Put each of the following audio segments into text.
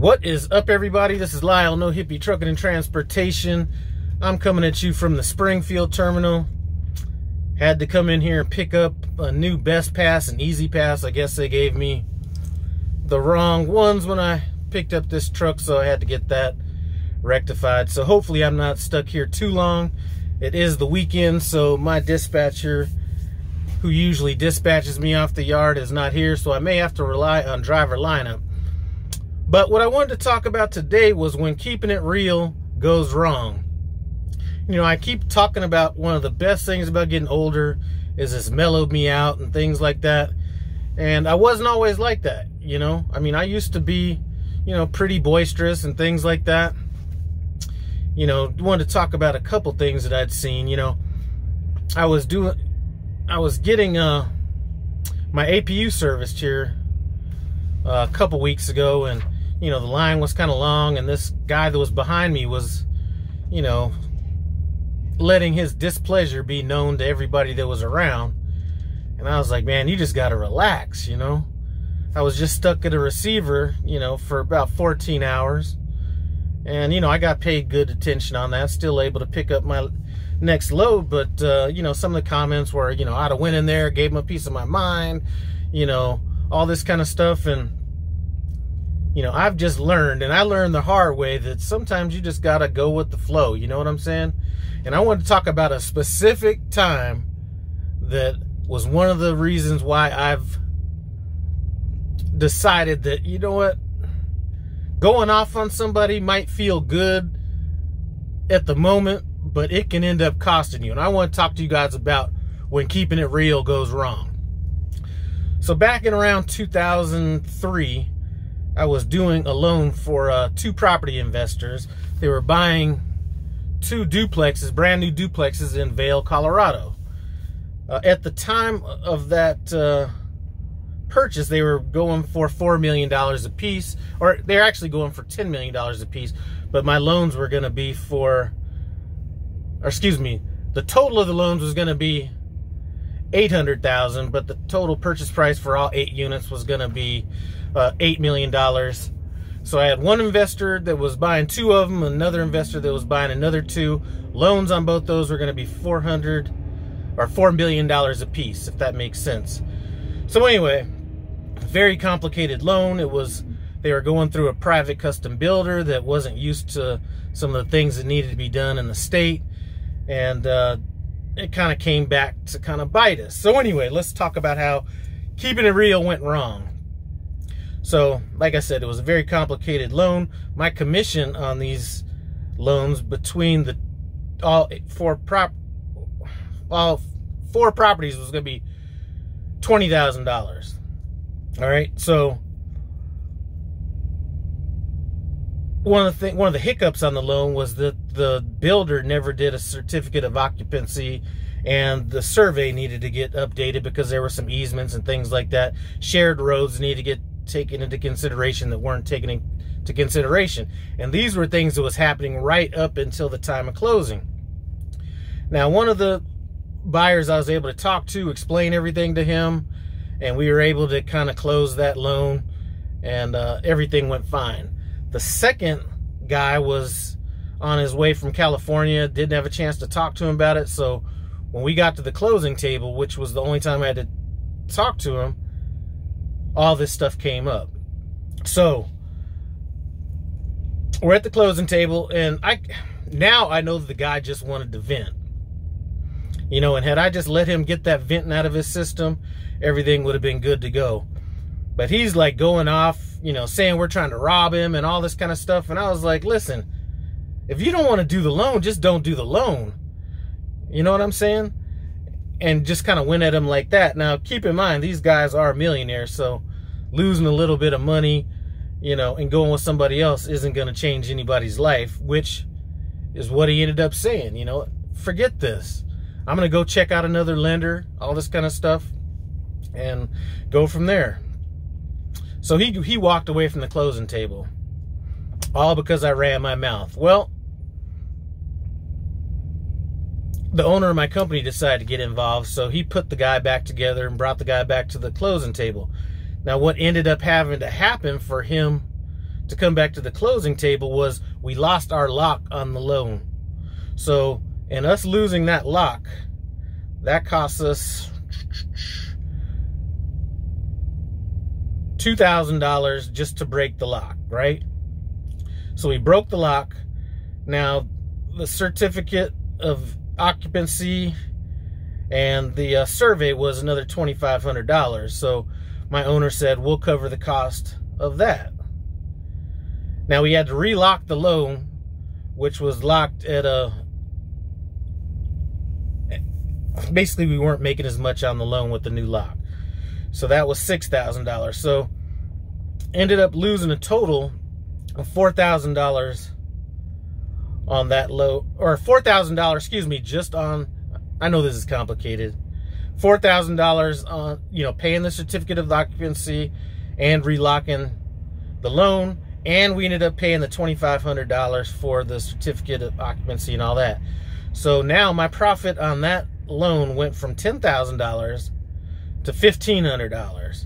What is up, everybody? This is Lyle, No Hippie Trucking and Transportation. I'm coming at you from the Springfield terminal. Had to come in here and pick up a new Best Pass and Easy Pass. I guess they gave me the wrong ones when I picked up this truck, so I had to get that rectified. So hopefully I'm not stuck here too long. It is the weekend, so my dispatcher, who usually dispatches me off the yard, is not here, so I may have to rely on driver lineup. But what I wanted to talk about today was when keeping it real goes wrong. You know, I keep talking about one of the best things about getting older is it's mellowed me out and things like that. And I wasn't always like that, you know. I mean, I used to be, you know, pretty boisterous and things like that. You know, wanted to talk about a couple things that I'd seen. You know, I was getting my APU serviced here a couple weeks ago, and you know, the line was kind of long, and this guy that was behind me was, you know, letting his displeasure be known to everybody that was around. And I was like, man, you just got to relax, you know. I was just stuck at a receiver, you know, for about 14 hours. And, you know, I got paid good attention on that. Still able to pick up my next load. But, you know, some of the comments were, you know, I'd have went in there, gave him a piece of my mind, you know, all this kind of stuff. And, you know, I've just learned, and I learned the hard way, that sometimes you just got to go with the flow. You know what I'm saying? And I want to talk about a specific time that was one of the reasons why I've decided that, you know what, going off on somebody might feel good at the moment, but it can end up costing you. And I want to talk to you guys about when keeping it real goes wrong. So back in around 2003, I was doing a loan for two property investors. They were buying two duplexes, brand new duplexes in Vail, Colorado. At the time of that purchase, they were going for $4 million a piece, or they're actually going for $10 million a piece, but my loans were going to be for, or excuse me, the total of the loans was going to be $800,000, but the total purchase price for all 8 units was going to be $8 million. So I had one investor that was buying 2 of them, another investor that was buying another 2. Loans on both those were going to be $4 million a piece, if that makes sense. So anyway, very complicated loan. They were going through a private custom builder that wasn't used to some of the things that needed to be done in the state, and it kind of came back to kind of bite us. So anyway, let's talk about how keeping it real went wrong. So, like I said, it was a very complicated loan. My commission on these loans between the all four properties was going to be $20,000. All right, so one of the hiccups on the loan was that the builder never did a certificate of occupancy, and the survey needed to get updated because there were some easements and things like that. Shared roads needed to get taken into consideration that weren't taken into consideration. And these were things that was happening right up until the time of closing. Now, one of the buyers I was able to talk to, explain everything to him, and we were able to kind of close that loan, and everything went fine. The second guy was on his way from California, didn't have a chance to talk to him about it. So when we got to the closing table, which was the only time I had to talk to him, all this stuff came up. So we're at the closing table, and now I know that the guy just wanted to vent. You know, and had I just let him get that venting out of his system, everything would have been good to go. But he's like going off, you know, saying we're trying to rob him and all this kind of stuff. And I was like, listen, if you don't want to do the loan, just don't do the loan. You know what I'm saying? And just kind of went at him like that. Now, keep in mind, these guys are millionaires, so losing a little bit of money, you know, and going with somebody else isn't going to change anybody's life, which is what he ended up saying. You know, forget this. I'm going to go check out another lender, all this kind of stuff, and go from there. So he walked away from the closing table, all because I ran my mouth. Well, the owner of my company decided to get involved, so he put the guy back together and brought the guy back to the closing table. Now, what ended up having to happen for him to come back to the closing table was we lost our lock on the loan. So, and us losing that lock, that cost us $2,000 just to break the lock, right? So we broke the lock. Now, the certificate of occupancy and the survey was another $2,500. So my owner said, we'll cover the cost of that. Now we had to relock the loan, which was locked at basically we weren't making as much on the loan with the new lock. So that was $6,000. So ended up losing a total of $4,000 on that low, or $4,000, excuse me, just on, I know this is complicated, $4,000 on, you know, paying the certificate of occupancy and relocking the loan, and we ended up paying the $2,500 for the certificate of occupancy and all that. So now my profit on that loan went from $10,000 to $1,500.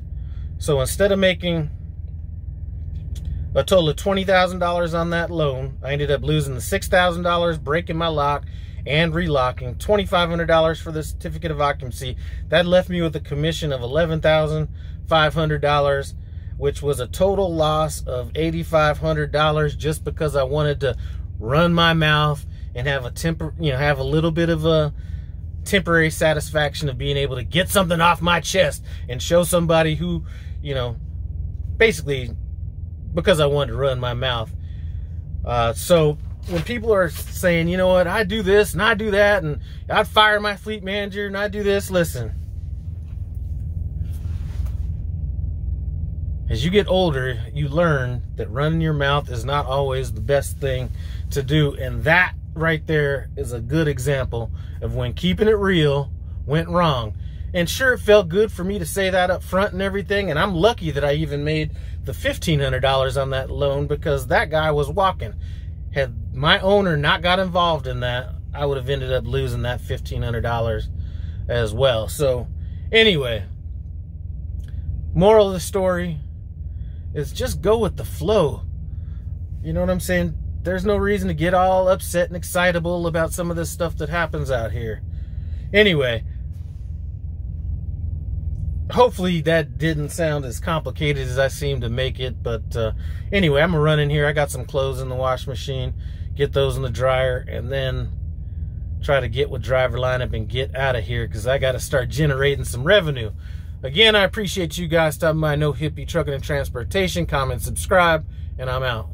So instead of making a total of $20,000 on that loan, I ended up losing the $6,000, breaking my lock and relocking, $2,500 for the certificate of occupancy. That left me with a commission of $11,500, which was a total loss of $8,500 just because I wanted to run my mouth and have have a little bit of a temporary satisfaction of being able to get something off my chest and show somebody who, you know, basically because I wanted to run my mouth. So when people are saying, you know what, I do this and I do that and I'd fire my fleet manager and I do this, listen. As you get older, you learn that running your mouth is not always the best thing to do. And that right there is a good example of when keeping it real went wrong. And sure, it felt good for me to say that up front and everything. And I'm lucky that I even made the $1,500 on that loan because that guy was walking. Had my owner not got involved in that, I would have ended up losing that $1,500 as well. So anyway, moral of the story is just go with the flow. You know what I'm saying? There's no reason to get all upset and excitable about some of this stuff that happens out here. Anyway, hopefully that didn't sound as complicated as I seem to make it. But anyway, I'm gonna run in here. I got some clothes in the wash machine, get those in the dryer, and then try to get with driver lineup and get out of here because I got to start generating some revenue. Again, I appreciate you guys stopping by No Hippie Trucking and Transportation. Comment, subscribe, and I'm out.